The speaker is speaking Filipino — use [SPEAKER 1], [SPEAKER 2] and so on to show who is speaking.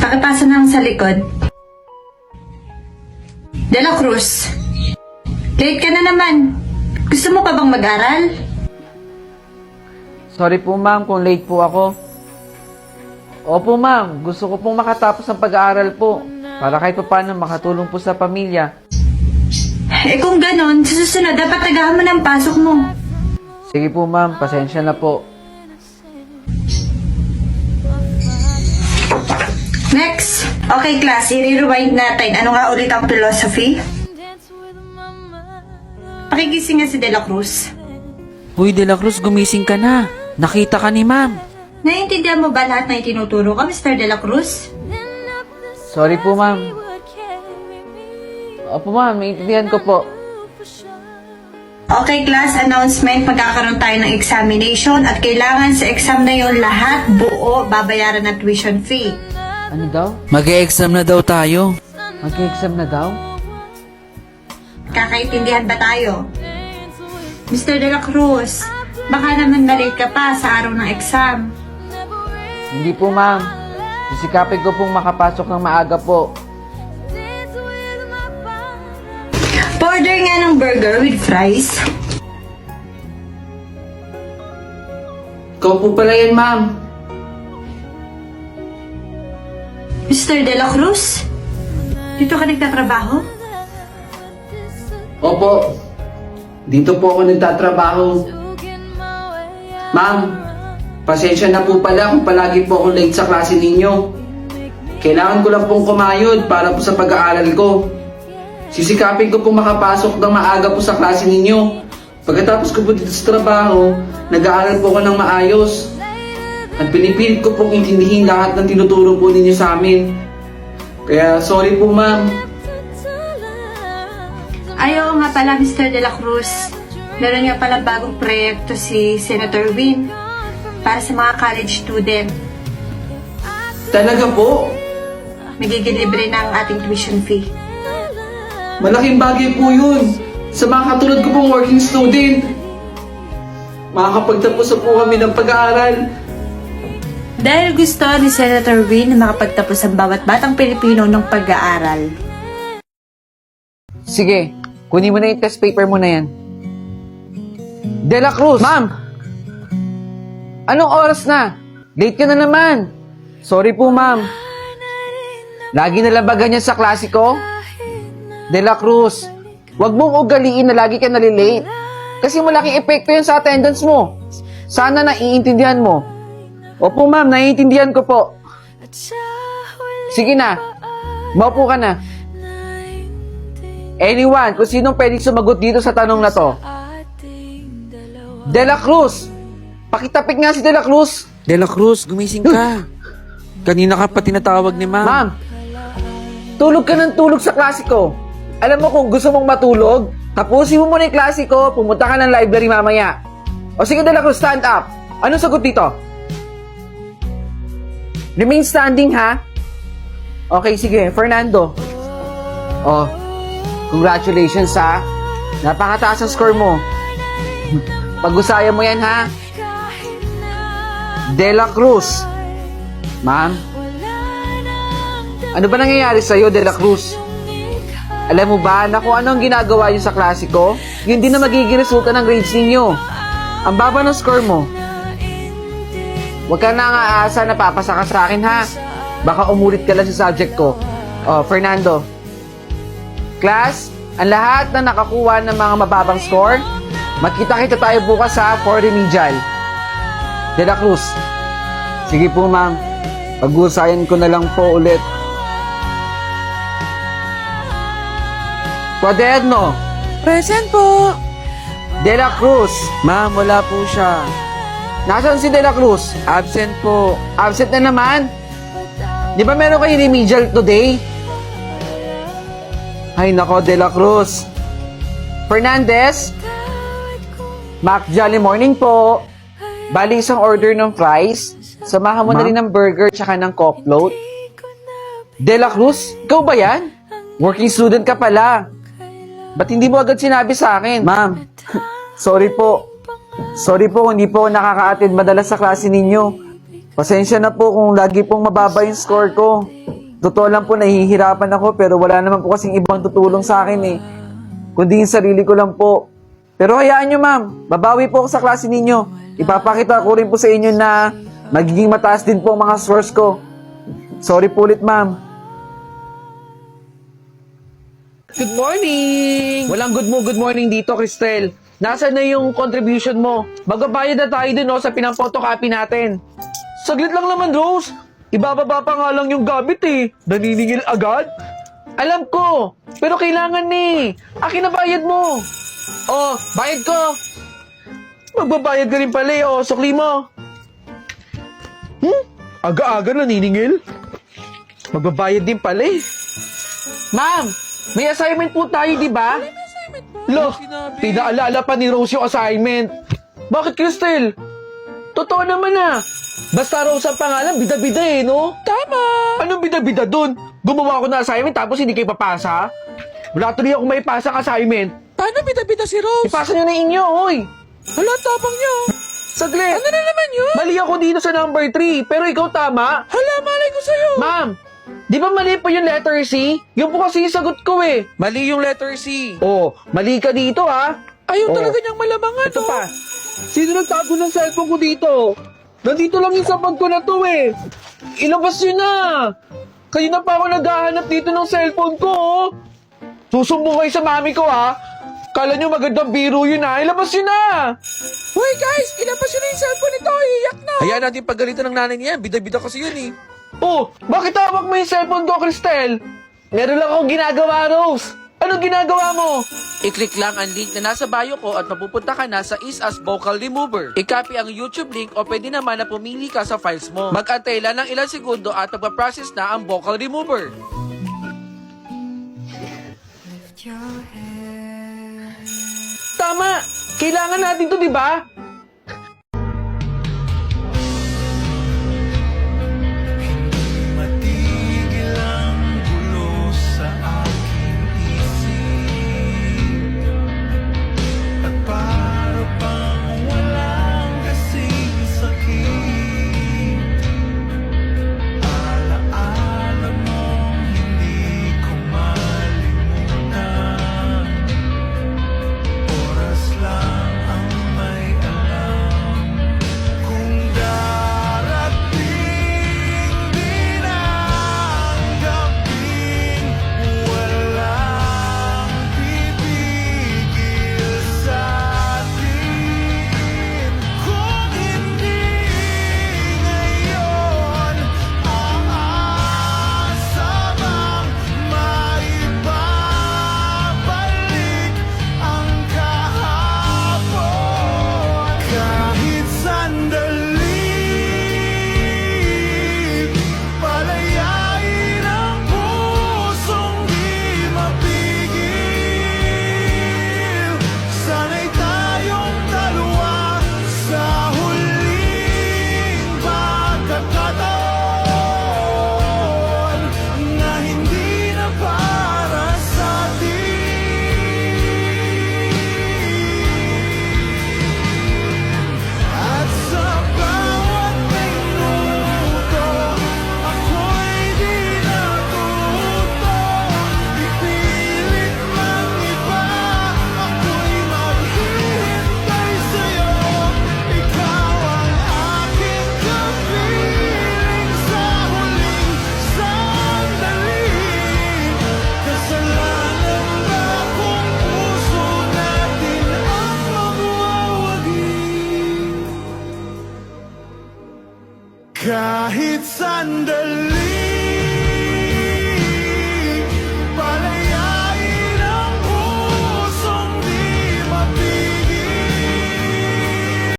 [SPEAKER 1] Pakipasa na lang sa likod. De La Cruz, late ka na naman. Gusto mo pa bang mag-aral?
[SPEAKER 2] Sorry po ma'am kung late po ako. Opo ma'am, gusto ko pong makatapos ang pag-aaral po para kahit paano makatulong po sa pamilya.
[SPEAKER 1] Eh kung ganon, sa susunod dapat tagahan mo ng pasok mo.
[SPEAKER 2] Sige po ma'am, pasensya na po.
[SPEAKER 1] Next. Okay class, i-rewind natin. Ano nga ulit ang philosophy? Pakigising nga si De La Cruz.
[SPEAKER 3] Uy, De La Cruz, gumising ka na. Nakita ka ni ma'am.
[SPEAKER 1] Naiintindihan mo ba lahat na itinuturo ko, Mr. De La Cruz?
[SPEAKER 2] Sorry po ma'am. Opo ma'am, naiintindihan ko po.
[SPEAKER 1] Okay class, announcement. Magkakaroon tayo ng examination at kailangan sa exam na yon lahat buo babayaran ng tuition fee.
[SPEAKER 2] Ano daw?
[SPEAKER 3] Mag-e-exam na daw tayo.
[SPEAKER 2] Mag-exam na daw?
[SPEAKER 1] Kakaintindihan ba tayo? Mr. De La Cruz, baka naman na-late ka pa sa araw ng exam.
[SPEAKER 2] Hindi po ma'am. Sisikapin ko pong makapasok ng maaga po.
[SPEAKER 1] Order nga ng burger with fries.
[SPEAKER 2] Ikaw po pala yan ma'am.
[SPEAKER 1] Mr. De La Cruz, dito ka nagtatrabaho?
[SPEAKER 4] Opo, dito po ako nagtatrabaho. Ma'am, pasensya na po pala kung palagi po ako late sa klase ninyo. Kailangan ko lang pong kumayod para po sa pag-aaral ko. Sisikapin ko pong makapasok ng maaga po sa klase ninyo. Pagkatapos ko po dito sa trabaho, nag-aaral po ako ng maayos. At pinipilit ko pong intindihin lahat ng tinuturo po ninyo sa amin. Kaya sorry po ma'am.
[SPEAKER 1] Ayaw nga pala, Mr. De La Cruz. Meron nga pala bagong proyekto si Senator Win para sa mga college student.
[SPEAKER 4] Talaga po?
[SPEAKER 1] Magiging libre ng ating tuition fee.
[SPEAKER 4] Malaking bagay po yun sa mga katulad ko pong working student. Makakapagtapos na po kami ng pag-aaral.
[SPEAKER 1] Dahil gusto ni Senator Win na makapagtapos ang bawat batang Pilipino ng pag-aaral.
[SPEAKER 2] Sige, kunin mo na yung test paper mo na yan. De La Cruz! Ma'am! Anong oras na? Late ka na naman. Sorry po, ma'am. Lagi na lang ba ganyan sa klase ko? De La Cruz, wag mong ugaliin na lagi ka nalilate. Kasi malaking epekto yun sa attendance mo. Sana naiintindihan mo. Opo, ma'am, naiintindihan ko po. Sige na. Maupo ka na. Anyone, kung sinong pwedeng sumagot dito sa tanong na to? De La Cruz! Pakitapik nga si De La Cruz!
[SPEAKER 3] De La Cruz, gumising ka. Kanina ka pa tinatawag ni ma'am.
[SPEAKER 2] Ma'am, tulog ka ng tulog sa klase ko. Alam mo kung gusto mong matulog, tapusin mo muna yung klase ko, pumunta ka ng library mamaya. O sige, De La Cruz, stand up. Anong sagot dito? Remain standing, ha? Okay, sige. Fernando. Oh, congratulations, ha? Napakataas ang score mo. Pag-usayan mo yan, ha? De La Cruz. Ma'am? Ano ba nangyayari sa'yo, De La Cruz? Alam mo ba na kung ano ang ginagawa niyo sa klase ko, yun din na magiging resulta ng grades ninyo. Ang baba ng score mo. Huwag ka nang aasa na papasa ka sa akin, ha? Baka umulit ka lang sa subject ko. Oh, Fernando. Class, ang lahat na nakakuha ng mga mababang score, magkita-kita tayo bukas sa for remedial. De La Cruz. Sige po, ma'am. Pag-uusayan ko na lang po ulit. Cuaderno.
[SPEAKER 3] Present po.
[SPEAKER 2] De La Cruz.
[SPEAKER 3] Ma'am, wala po siya.
[SPEAKER 2] Nasaan si De La Cruz?
[SPEAKER 3] Absent po.
[SPEAKER 2] Absent na naman? Di ba meron kayo remedial today? Ay nako, De La Cruz. Fernandez? Mac Jolly morning po. Bali isang order ng fries. Samahan mo na rin ng burger tsaka ng coke float. De La Cruz? Ikaw ba yan? Working student ka pala. Ba't hindi mo agad sinabi sa akin?
[SPEAKER 3] Ma'am,
[SPEAKER 2] Sorry po. Sorry po, hindi po ako nakaka-attend madalas sa klase ninyo. Pasensya na po kung lagi pong mababa yung score ko. Totoo lang po, nahihirapan ako pero wala naman po kasing ibang tutulong sa akin eh. Kundi yung sarili ko lang po. Pero hayaan nyo ma'am, babawi po ako sa klase ninyo. Ipapakita ko rin po sa inyo na magiging mataas din po ang mga scores ko. Sorry po ulit ma'am.
[SPEAKER 3] Good morning! Walang good morning dito, Cristel. Nasaan na yung contribution mo? Magbabayad na tayo dun sa pinang-photocopy natin. Saglit lang naman, Rose. Ibababa pa nga lang yung gamit eh. Naniningil agad? Alam ko, pero kailangan eh. Akin na bayad mo. Oh, bayad ko. Magbabayad ka rin pala eh. Oh, sukli mo. Aga-aga naniningil. Magbabayad din pala eh. Ma'am, may assignment po tayo, di ba? Lo, pinaalala pa ni Rose yung assignment. Bakit, Cristel? Totoo naman ah. Basta Rose ang pangalan, bida-bida eh, no? Tama! Anong bida-bida dun? Gumawa ko na assignment tapos hindi kayo papasa? Wala tuloy ako may pasang assignment. Paano bida-bida si Rose? Ipasa nyo na inyo, hoy! Hala, tapang nyo! Saglit! Ano na naman yun? Mali ako dito sa number 3, pero ikaw tama? Hala, malay ko sa'yo! Ma'am, di ba mali po yung letter C? Yung po kasi yung sagot ko eh. Mali yung letter C. Oh, mali ka dito ha. Ayaw talaga niyang malamangan. Ito pa. Sino nagtago ng cellphone ko dito? Nandito lang yung sa bag ko na to eh. Ilabas yun na. Kayo na pa ako naghahanap dito ng cellphone ko oh. Susumbong kayo sa mami ko ha. Kala nyo magandang biro yun ha. Ilabas yun na. Hoy guys, ilabas yun na yung cellphone nito. Iyak na. Hayaan natin pagalitan ng nanay niya. Bida-bida kasi yun eh. Oh, bakit hawak mo yung cellphone ko, Cristel? Meron lang akong ginagawa, Rose. Anong ginagawa mo?
[SPEAKER 5] I-click lang ang link na nasa bio ko at mapupunta ka na sa Is As Vocal Remover. I-copy ang YouTube link o pwede naman na pumili ka sa files mo. Mag-antay lang ng ilang segundo at magpa-process na ang Vocal Remover.
[SPEAKER 3] Tama! Kailangan natin to, di ba?
[SPEAKER 6] Kahit sandali